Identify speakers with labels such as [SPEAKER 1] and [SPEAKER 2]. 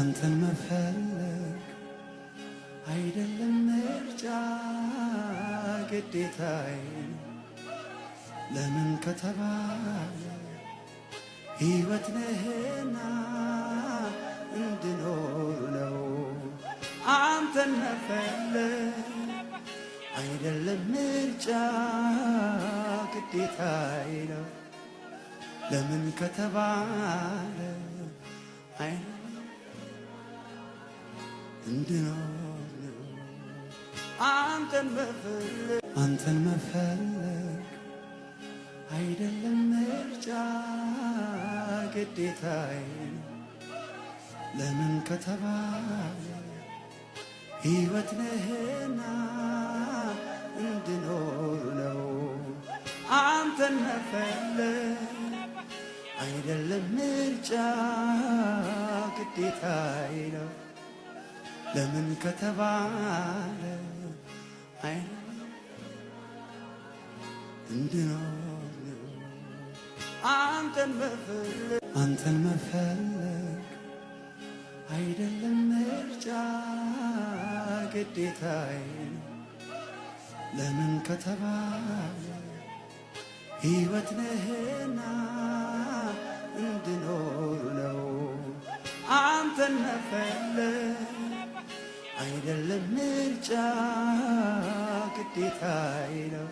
[SPEAKER 1] አንተን መፈለግ አይደለም ምርጫ ግዴታዬ ለምን ከተባለ ሕይወት ነህና እንድኖር ነው። አንተን መፈለግ አይደለም ምርጫ ግዴታዬ ነው ለምን ከተባለ እንድኖር ነው። አንተን መፈለግ አይደለም ምርጫ ግዴታዬ ለምን ከተባለ ሕይወት ነህና እንድኖር ነው። አንተን መፈለግ አይደለም ምርጫ ግዴታዬ ነው ለምን ከተባለ እንድኖር ነው። አንተን መፈለግ አይደለም ምርጫ ግዴታዬ ለምን ከተባለ ሕይወት ነህና እንድኖር ነው። አንተን መፈለግ አይደለም ምርጫ ግዴታዬ ነው